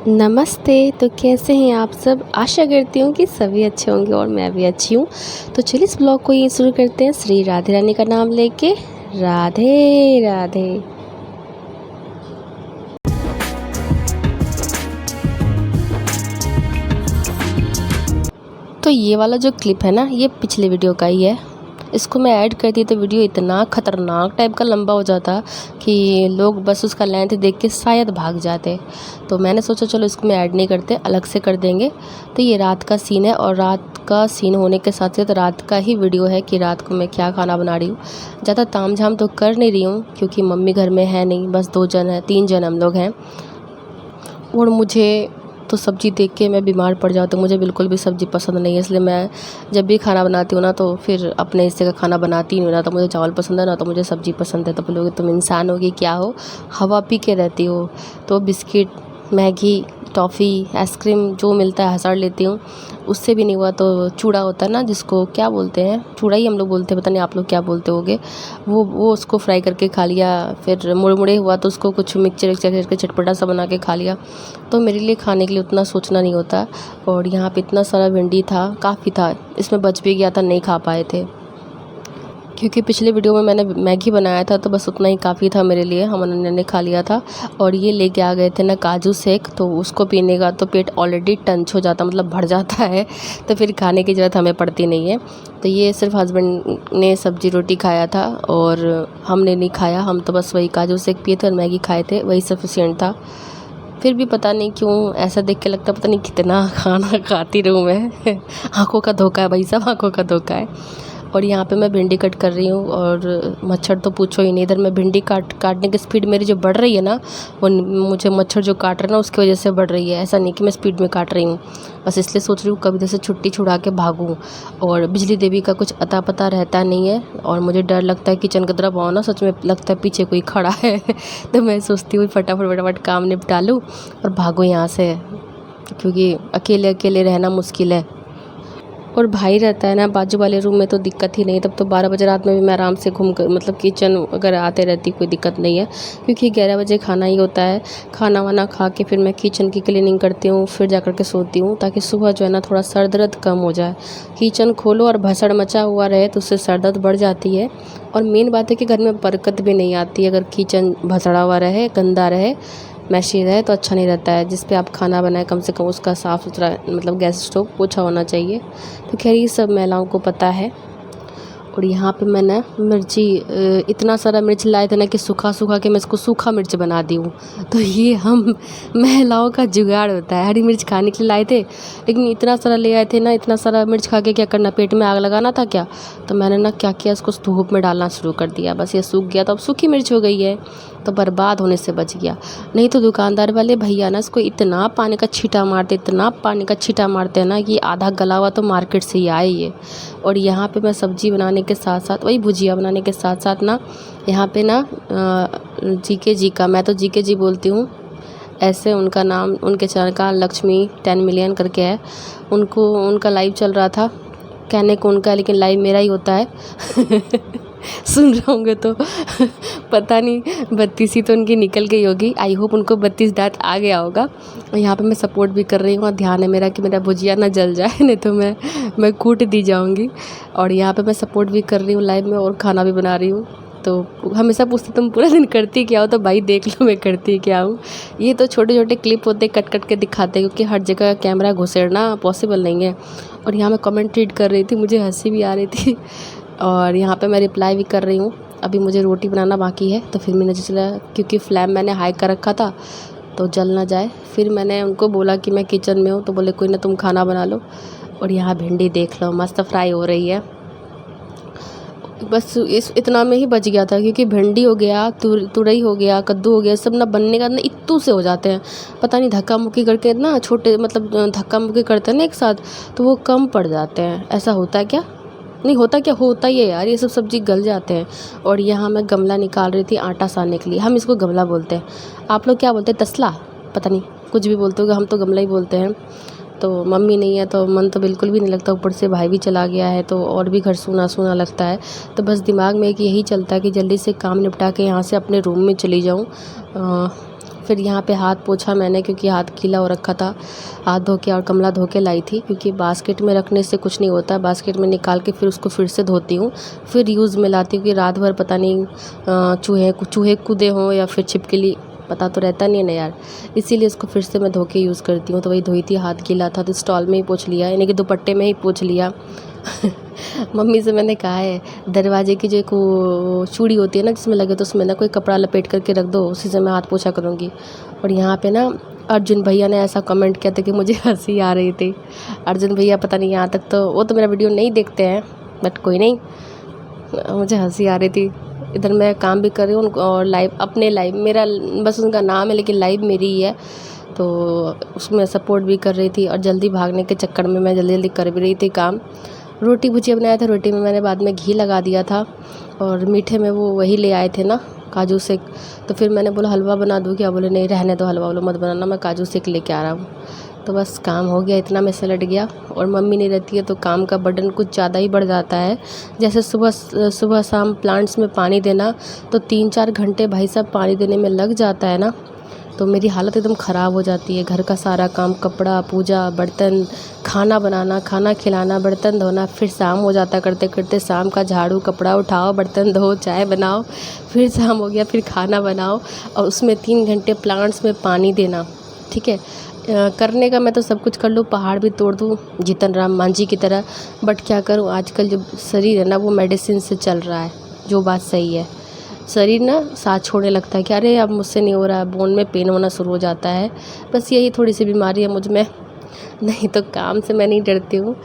नमस्ते। तो कैसे हैं आप सब? आशा करती हूँ कि सभी अच्छे होंगे और मैं भी अच्छी हूँ। तो चलिए इस ब्लॉग को ये शुरू करते हैं श्री राधे रानी का नाम लेके। राधे राधे। तो ये वाला जो क्लिप है ना, ये पिछले वीडियो का ही है। इसको मैं ऐड करती तो वीडियो इतना ख़तरनाक टाइप का लंबा हो जाता कि लोग बस उसका लेंथ देख के शायद भाग जाते। तो मैंने सोचा चलो इसको मैं ऐड नहीं करते, अलग से कर देंगे। तो ये रात का सीन है और रात का सीन होने के साथ साथ रात का ही वीडियो है कि रात को मैं क्या खाना बना रही हूँ। ज़्यादा तामझाम तो कर नहीं रही हूँ क्योंकि मम्मी घर में है नहीं, बस 2 जन हैं, 3 जन हम लोग हैं। और मुझे तो सब्ज़ी देख के मैं बीमार पड़ जाती हूँ। मुझे बिल्कुल भी सब्ज़ी पसंद नहीं है, इसलिए मैं जब भी खाना बनाती हूँ ना तो फिर अपने हिस्से का खाना बनाती ही नहीं। ना तो मुझे चावल पसंद है, ना तो मुझे सब्ज़ी पसंद है। तो बोलोगे तुम इंसान होगी क्या हो, हवा पी के रहती हो। तो बिस्किट, मैगी, टॉफ़ी, आइसक्रीम जो मिलता है हसड़ लेती हूँ। उससे भी नहीं हुआ तो चूड़ा होता है ना, जिसको क्या बोलते हैं, चूड़ा ही हम लोग बोलते हैं, पता नहीं आप लोग क्या बोलते होगे। वो उसको फ्राई करके खा लिया। फिर मुड़मुड़े हुआ तो उसको कुछ मिक्सचर करके चटपटा सा बना के खा लिया। तो मेरे लिए खाने के लिए उतना सोचना नहीं होता। और यहाँ पे इतना सारा भिंडी था, काफ़ी था, इसमें बच भी गया था, नहीं खा पाए थे क्योंकि पिछले वीडियो में मैंने मैगी बनाया था तो बस उतना ही काफ़ी था मेरे लिए, हम अनन्या ने खा लिया था। और ये लेके आ गए थे ना काजू शेक, तो उसको पीने का तो पेट ऑलरेडी टंच हो जाता, मतलब भर जाता है, तो फिर खाने की ज़रूरत हमें पड़ती नहीं है। तो ये सिर्फ हस्बैंड ने सब्जी रोटी खाया था और हमने नहीं खाया। हम तो बस वही काजू शेक पिए थे और मैगी खाए थे, वही सफिशिएंट था। फिर भी पता नहीं क्यों ऐसा देख के लगता पता नहीं कितना खाना खाती रहूँ मैं। आँखों का धोखा है भाई, सब आँखों का धोखा है। और यहाँ पे मैं भिंडी कट कर रही हूँ और मच्छर तो पूछो ही नहीं। इधर मैं भिंडी काटने की स्पीड मेरी जो बढ़ रही है ना, वो मुझे मच्छर जो काट रहे हैं ना उसकी वजह से बढ़ रही है। ऐसा नहीं कि मैं स्पीड में काट रही हूँ, बस इसलिए सोच रही हूँ कभी इधर से छुट्टी छुड़ा के भागूँ। और बिजली देवी का कुछ अता पता रहता नहीं है और मुझे डर लगता है किचन की तरफ आओ ना, सच में लगता है पीछे कोई खड़ा है। तो मैं सोचती हूँ फटाफट काम निपटा लूँ और भागूँ यहाँ से, क्योंकि अकेले अकेले रहना मुश्किल है। और भाई रहता है ना बाजू वाले रूम में तो दिक्कत ही नहीं, तब तो 12 बजे रात में भी मैं आराम से घूम कर, मतलब किचन अगर आते रहती कोई दिक्कत नहीं है, क्योंकि 11 बजे खाना ही होता है। खाना वाना खा के फिर मैं किचन की क्लीनिंग करती हूँ, फिर जा कर के सोती हूँ ताकि सुबह जो है ना थोड़ा सर दर्द कम हो जाए। किचन खोलो और भसड़ मचा हुआ रहे तो उससे सर दर्द बढ़ जाती है। और मेन बात है कि घर में बरकत भी नहीं आती है अगर किचन भसड़ा हुआ रहे, गंदा रहे, मैशी रहे तो अच्छा नहीं रहता है। जिस पे आप खाना बनाए कम से कम उसका साफ़ सुथरा, मतलब गैस स्टोव पोछा होना चाहिए। तो खैर ये सब महिलाओं को पता है। और यहाँ पे मैंने मिर्ची, इतना सारा मिर्च लाए थे ना कि सूखा के मैं इसको सूखा मिर्च बना दी हूँ। तो ये हम महिलाओं का जुगाड़ होता है। हरी मिर्च खाने के लिए लाए थे लेकिन इतना सारा ले आए थे ना, इतना सारा मिर्च खा के क्या करना, पेट में आग लगाना था क्या। तो मैंने ना क्या किया, इसको धूप में डालना शुरू कर दिया, बस ये सूख गया तो अब सूखी मिर्च हो गई है, तो बर्बाद होने से बच गया। नहीं तो दुकानदार वाले भैया ना इसको इतना पानी का छींटा मारते, इतना पानी का छींटा मारते हैं ना कि आधा गला हुआ तो मार्केट से ही आए ये। और यहाँ पे मैं सब्ज़ी बनाने के साथ साथ, वही भुजिया बनाने के साथ साथ ना, यहाँ पे ना जीके जी का, मैं तो जीके जी बोलती हूँ, ऐसे उनका नाम, उनके चैनल का लक्ष्मी 10 मिलियन करके है, उनको उनका लाइव चल रहा था। कहने को उनका, लेकिन लाइव मेरा ही होता है। सुन रहे होंगे तो पता नहीं 32 तो उनकी निकल गई होगी। आई होप उनको 32 दांत आ गया होगा। यहाँ पे मैं सपोर्ट भी कर रही हूँ और ध्यान है मेरा कि मेरा भुजिया ना जल जाए, नहीं तो मैं कूट दी जाऊँगी। और यहाँ पे मैं सपोर्ट भी कर रही हूँ लाइव में और खाना भी बना रही हूँ। तो हमेशा पूछते तुम पूरा दिन करती क्या हो, तो भाई देख लो मैं करती क्या हूँ। ये तो छोटे छोटे क्लिप होते कट के दिखाते, क्योंकि हर जगह कैमरा घुसेड़ना पॉसिबल नहीं है। और यहाँ मैं कमेंट रीड कर रही थी, मुझे हंसी भी आ रही थी और यहाँ पे मैं रिप्लाई भी कर रही हूँ। अभी मुझे रोटी बनाना बाकी है, तो फिर मैंने चला, क्योंकि फ्लेम मैंने हाई कर रखा था तो जल ना जाए। फिर मैंने उनको बोला कि मैं किचन में हूँ, तो बोले कोई ना तुम खाना बना लो। और यहाँ भिंडी देख लो मस्त फ्राई हो रही है। बस इतना में ही बच गया था, क्योंकि भिंडी हो गया, तुरई हो गया, कद्दू हो गया, सब ना बनने का ना इत्तू से हो जाते हैं। पता नहीं धक्का मुक्की करके ना, छोटे मतलब धक्का मुक्की करते हैं ना एक साथ, तो वो कम पड़ जाते हैं। ऐसा होता है क्या? नहीं होता, क्या होता ही है यार, ये सब सब्ज़ी गल जाते हैं। और यहाँ मैं गमला निकाल रही थी आटा सानने के लिए, हम इसको गमला बोलते हैं। आप लोग क्या बोलते हैं, तसला, पता नहीं कुछ भी बोलते हो, हम तो गमला ही बोलते हैं। तो मम्मी नहीं है तो मन तो बिल्कुल भी नहीं लगता, ऊपर से भाई भी चला गया है तो और भी घर सूना सूना लगता है। तो बस दिमाग में एक यही चलता है कि जल्दी से काम निपटा के यहाँ से अपने रूम में चली जाऊँ, फिर यहाँ पे हाथ पोंछा मैंने, क्योंकि हाथ गीला हो रखा था। हाथ धो के और कमला धो के लाई थी, क्योंकि बास्केट में रखने से कुछ नहीं होता। बास्केट में निकाल के फिर उसको फिर से धोती हूँ, फिर यूज़ में लाती हूँ कि रात भर पता नहीं चूहे कूदे हों या फिर छिपकली, पता तो रहता नहीं है ना यार, इसीलिए इसको फिर से मैं धो के यूज़ करती हूँ। तो वही धोई थी, हाथ गीला था तो स्टॉल में ही पोंछ लिया, यानी कि दुपट्टे में ही पोंछ लिया। मम्मी से मैंने कहा है, दरवाजे की जो एक वो चूड़ी होती है ना जिसमें लगे, तो उसमें ना कोई कपड़ा लपेट करके रख दो, उसी से मैं हाथ पोंछा करूँगी। और यहाँ पे ना अर्जुन भैया ने ऐसा कमेंट किया था कि मुझे हंसी आ रही थी। अर्जुन भैया पता नहीं यहाँ तक तो वो तो मेरा वीडियो नहीं देखते हैं, बट कोई नहीं, मुझे हंसी आ रही थी। इधर मैं काम भी कर रही हूँ और लाइव, अपने लाइव मेरा बस उनका नाम है लेकिन लाइव मेरी ही है, तो उसमें सपोर्ट भी कर रही थी। और जल्दी भागने के चक्कर में मैं जल्दी जल्दी कर भी रही थी काम। रोटी भुजिया बनाया था, रोटी में मैंने बाद में घी लगा दिया था, और मीठे में वो वही ले आए थे ना काजू सेक, तो फिर मैंने बोला हलवा बना दूँ क्या, बोले नहीं रहने दो, हलवा वाला मत बनाना, मैं काजू सेक लेके आ रहा हूँ। तो बस काम हो गया, इतना में सलट गया। और मम्मी नहीं रहती है तो काम का बर्डन कुछ ज़्यादा ही बढ़ जाता है। जैसे सुबह शाम प्लांट्स में पानी देना, तो 3-4 घंटे भाई साहब पानी देने में लग जाता है ना, तो मेरी हालत एकदम ख़राब हो जाती है। घर का सारा काम, कपड़ा, पूजा, बर्तन, खाना बनाना, खाना खिलाना, बर्तन धोना, फिर शाम हो जाता करते करते, शाम का झाड़ू, कपड़ा उठाओ, बर्तन धो, चाय बनाओ, फिर शाम हो गया, फिर खाना बनाओ, और उसमें 3 घंटे प्लांट्स में पानी देना। ठीक है, करने का मैं तो सब कुछ कर लूँ, पहाड़ भी तोड़ दूँ जीतन राम मांझी की तरह, बट क्या करूँ, आजकल जो शरीर है ना वो मेडिसिन से चल रहा है, जो बात सही है। शरीर ना साथ छोड़ने लगता है कि अरे अब मुझसे नहीं हो रहा है, बोन में पेन होना शुरू हो जाता है। बस यही थोड़ी सी बीमारी है मुझ में, नहीं तो काम से मैं नहीं डरती हूँ।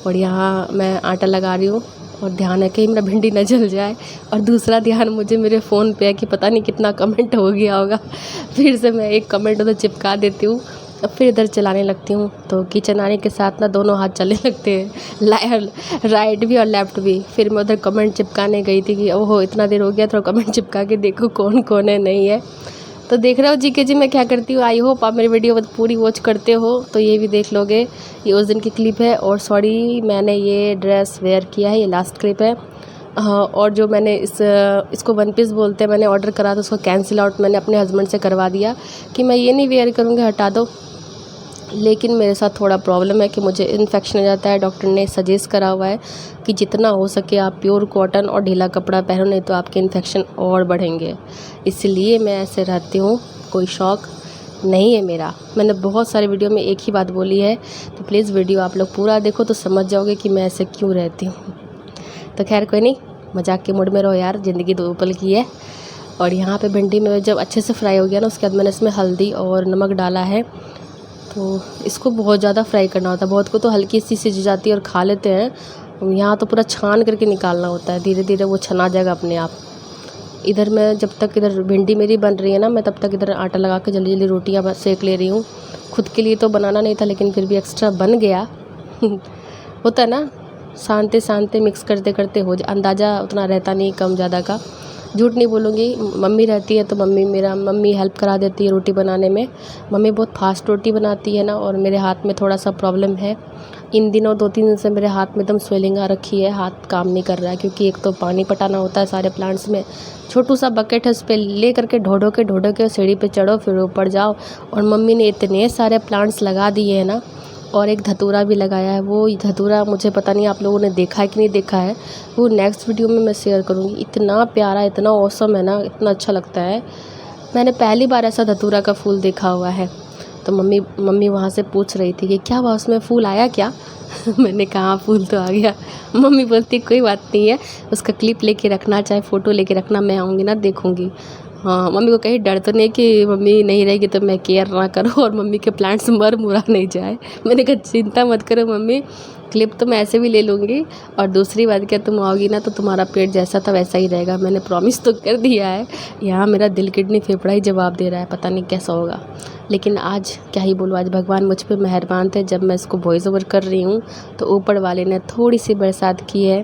और यहाँ मैं आटा लगा रही हूँ, और ध्यान है कहीं मेरा भिंडी न जल जाए, और दूसरा ध्यान मुझे मेरे फ़ोन पे है कि पता नहीं कितना कमेंट हो गया होगा, फिर से मैं एक कमेंट उधर चिपका देती हूँ, अब फिर इधर चलाने लगती हूँ। तो किचन आने के साथ ना दोनों हाथ चलने लगते हैं, राइट भी और लेफ़्ट भी। फिर मैं उधर कमेंट चिपकाने गई थी कि ओहो इतना देर हो गया, तो कमेंट चिपका के देखो कौन कौन है नहीं है। तो देख रहे हो जीके जी मैं क्या करती हूँ। आई होप आप मेरी वीडियो पूरी वॉच करते हो, तो ये भी देख लोगे। ये उस दिन की क्लिप है, और सॉरी मैंने ये ड्रेस वेयर किया है, ये लास्ट क्लिप है। हाँ, और जो मैंने इसको वन पीस बोलते हैं, मैंने ऑर्डर करा था, उसको कैंसिल आउट मैंने अपने हस्बैंड से करवा दिया कि मैं ये नहीं वेयर करूँगी, हटा दो। लेकिन मेरे साथ थोड़ा प्रॉब्लम है कि मुझे इन्फेक्शन हो जाता है। डॉक्टर ने सजेस्ट करा हुआ है कि जितना हो सके आप प्योर कॉटन और ढीला कपड़ा पहनो, नहीं तो आपके इन्फेक्शन और बढ़ेंगे। इसलिए मैं ऐसे रहती हूँ, कोई शौक़ नहीं है मेरा। मैंने बहुत सारे वीडियो में एक ही बात बोली है, तो प्लीज़ वीडियो आप लोग पूरा देखो तो समझ जाओगे कि मैं ऐसे क्यों रहती हूँ। तो खैर कोई नहीं, मजाक के मूड में रहो यार, ज़िंदगी 2 पल की है। और यहाँ पे भिंडी में जब अच्छे से फ्राई हो गया ना, उसके बाद मैंने इसमें हल्दी और नमक डाला है। तो इसको बहुत ज़्यादा फ्राई करना होता है, बहुत को तो हल्की सी सिज जाती है और खा लेते हैं। यहाँ तो पूरा छान करके निकालना होता है, धीरे धीरे वो छना जाएगा अपने आप। इधर मैं जब तक इधर भिंडी मेरी बन रही है ना, मैं तब तक इधर आटा लगा के जल्दी जल्दी रोटियाँ सेक ले रही हूँ। खुद के लिए तो बनाना नहीं था, लेकिन फिर भी एक्स्ट्रा बन गया। होता है ना, शांति शांति मिक्स करते करते हो अंदाज़ा उतना रहता नहीं कम ज़्यादा का। झूठ नहीं बोलूँगी, मम्मी रहती है तो मम्मी हेल्प करा देती है रोटी बनाने में। मम्मी बहुत फास्ट रोटी बनाती है ना, और मेरे हाथ में थोड़ा सा प्रॉब्लम है इन दिनों। 2-3 दिन से मेरे हाथ में एकदम स्वेलिंग आ रखी है, हाथ काम नहीं कर रहा है, क्योंकि एक तो पानी पटाना होता है सारे प्लांट्स में। छोटू सा बकेट है, उस पर ले करके ढो के सीढ़ी पे चढ़ो, फिर ऊपर जाओ। और मम्मी ने इतने सारे प्लांट्स लगा दिए हैं ना, और एक धतूरा भी लगाया है। वो धतूरा मुझे पता नहीं आप लोगों ने देखा है कि नहीं देखा है, वो नेक्स्ट वीडियो में मैं शेयर करूँगी। इतना प्यारा, इतना ऑसम है ना, इतना अच्छा लगता है। मैंने पहली बार ऐसा धतूरा का फूल देखा हुआ है। तो मम्मी वहाँ से पूछ रही थी कि क्या हुआ, उसमें फूल आया क्या? मैंने कहा फूल तो आ गया। मम्मी बोलती कोई बात नहीं है, उसका क्लिप लेके रखना, चाहे फ़ोटो लेके रखना, मैं आऊँगी ना देखूँगी। हाँ, मम्मी को कहीं डर तो नहीं कि मम्मी नहीं रहेगी तो मैं केयर ना करूँ और मम्मी के प्लांट्स मर मुरा नहीं जाए। मैंने कहा चिंता मत करो मम्मी, क्लिप तो मैं ऐसे भी ले लूँगी, और दूसरी बात क्या, तुम आओगी ना तो तुम्हारा पेट जैसा था वैसा ही रहेगा। मैंने प्रॉमिस तो कर दिया है। यहाँ मेरा दिल किडनी फेफड़ा ही जवाब दे रहा है, पता नहीं कैसा होगा। लेकिन आज क्या ही बोलूँ, आज भगवान मुझ पर मेहरबान थे। जब मैं इसको वॉइस ओवर कर रही हूँ तो ऊपर वाले ने थोड़ी सी बरसात की है,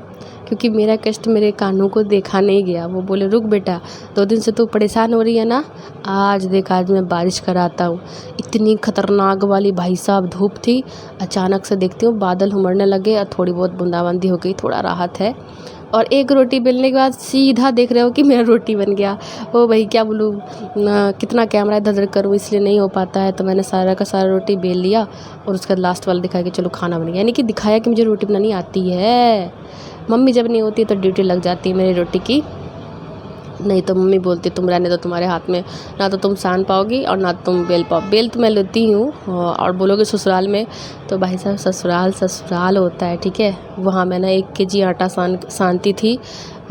क्योंकि मेरा कष्ट मेरे कानों को देखा नहीं गया। वो बोले रुक बेटा, 2 दिन से तू परेशान हो रही है ना, आज देख आज मैं बारिश कराता हूँ। इतनी खतरनाक वाली भाई साहब धूप थी, अचानक से देखती हूँ बादल उमड़ने लगे और थोड़ी बहुत बूंदाबांदी हो गई, थोड़ा राहत है। और एक रोटी बेलने के बाद सीधा देख रहे हो कि मेरा रोटी बन गया। ओ भाई क्या बोलूँ, कितना कैमरा इधर उधर करूँ इसलिए नहीं हो पाता है। तो मैंने सारा का सारा रोटी बेल लिया और उसके बाद लास्ट वाला दिखाया कि चलो खाना बन गया, यानी कि दिखाया कि मुझे रोटी बनानी आती है। मम्मी जब नहीं होती तो ड्यूटी लग जाती है मेरी रोटी की, नहीं तो मम्मी बोलती तुम रहने दो, तुम्हारे हाथ में ना तो तुम सान पाओगी और ना तुम बेल पाओ। बेल तो मैं लेती हूँ, और बोलोगे ससुराल में तो भाई साहब ससुराल ससुराल होता है, ठीक है। वहाँ मैं ना 1 kg आटा सानती थी,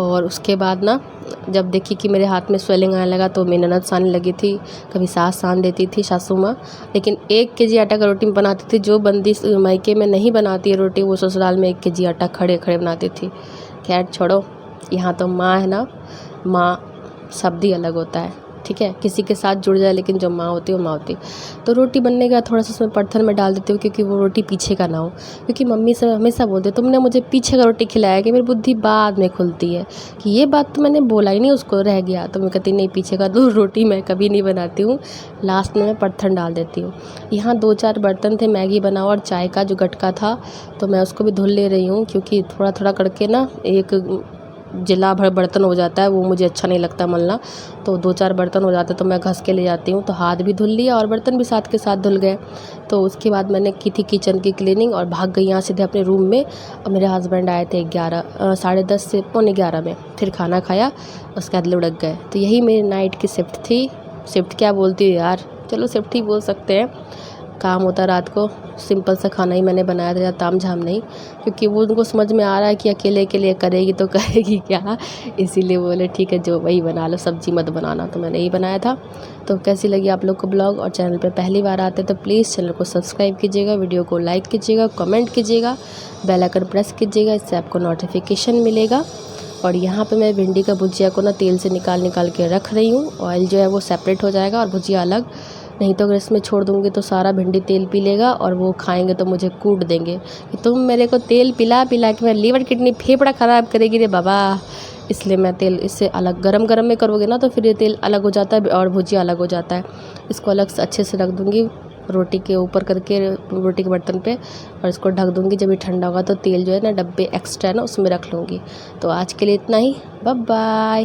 और उसके बाद ना जब देखी कि मेरे हाथ में स्वेलिंग आने लगा तो मेरी ननद सानने लगी थी, कभी सास सान देती थी सासू माँ। लेकिन 1 kg आटा का रोटी बनाती थी, जो बंदी मायके में नहीं बनाती है रोटी वो ससुराल में 1 kg आटा खड़े खड़े बनाती थी। खैर छोड़ो, यहाँ तो माँ है ना, माँ शब्द ही अलग होता है, ठीक है। किसी के साथ जुड़ जाए लेकिन जो माँ होती है वो माँ होती है। तो रोटी बनने का थोड़ा सा उसमें पत्थर में डाल देती हूँ क्योंकि वो रोटी पीछे का ना हो, क्योंकि मम्मी से हमेशा बोलते तुमने मुझे पीछे का रोटी खिलाया कि मेरी बुद्धि बाद में खुलती है कि ये बात तो मैंने बोला ही नहीं, उसको रह गया। तो मैं कहती नहीं, पीछे का तो रोटी मैं कभी नहीं बनाती हूँ, लास्ट में मैं पत्थर डाल देती हूँ। यहाँ 2-4 बर्तन थे मैगी बनाओ और चाय का जो गटका था, तो मैं उसको भी धुल ले रही हूँ क्योंकि थोड़ा थोड़ा करके ना एक जिला भर बर्तन हो जाता है, वो मुझे अच्छा नहीं लगता मलना। तो 2-4 बर्तन हो जाते तो मैं घस के ले जाती हूँ, तो हाथ भी धुल लिया और बर्तन भी साथ के साथ धुल गए। तो उसके बाद मैंने की थी किचन की क्लीनिंग और भाग गई यहाँ सीधे अपने रूम में। और मेरे हस्बैंड आए थे 10:30 से पौने 11 में, फिर खाना खाया, उसके बाद लुढ़क गए। तो यही मेरी नाइट की शिफ्ट थी। शिफ्ट क्या बोलती हूँ यार, चलो शिफ्ट ही बोल सकते हैं। काम होता रात को, सिंपल सा खाना ही मैंने बनाया था, ज़्यादा ताम झाम नहीं, क्योंकि वो उनको समझ में आ रहा है कि अकेले के लिए करेगी तो करेगी क्या, इसीलिए बोले ठीक है जो वही बना लो, सब्जी मत बनाना। तो मैंने यही बनाया था। तो कैसी लगी आप लोग को ब्लॉग, और चैनल पे पहली बार आते तो प्लीज़ चैनल को सब्सक्राइब कीजिएगा, वीडियो को लाइक कीजिएगा, कमेंट कीजिएगा, बेल आइकन प्रेस कीजिएगा, इससे आपको नोटिफिकेशन मिलेगा। और यहाँ पे मैं भिंडी का भुजिया को ना तेल से निकाल के रख रही हूँ, ऑयल जो है वो सेपरेट हो जाएगा और भुजिया अलग, नहीं तो अगर इसमें छोड़ दूँगी तो सारा भिंडी तेल पी लेगा और वो खाएंगे तो मुझे कूट देंगे कि तुम मेरे को तेल पिला पिला के मेरा लीवर किडनी फेफड़ा ख़राब करेगी रे बाबा। इसलिए मैं तेल इससे अलग, गरम गरम में करोगे ना तो फिर ये तेल अलग हो जाता है और भुजिया अलग हो जाता है। इसको अलग से अच्छे से रख दूँगी रोटी के ऊपर करके, रोटी के बर्तन पे, और इसको ढक दूँगी। जब ये ठंडा होगा तो तेल जो है ना डब्बे एक्स्ट्रा है ना उसमें रख लूँगी। तो आज के लिए इतना ही, बाय बाय।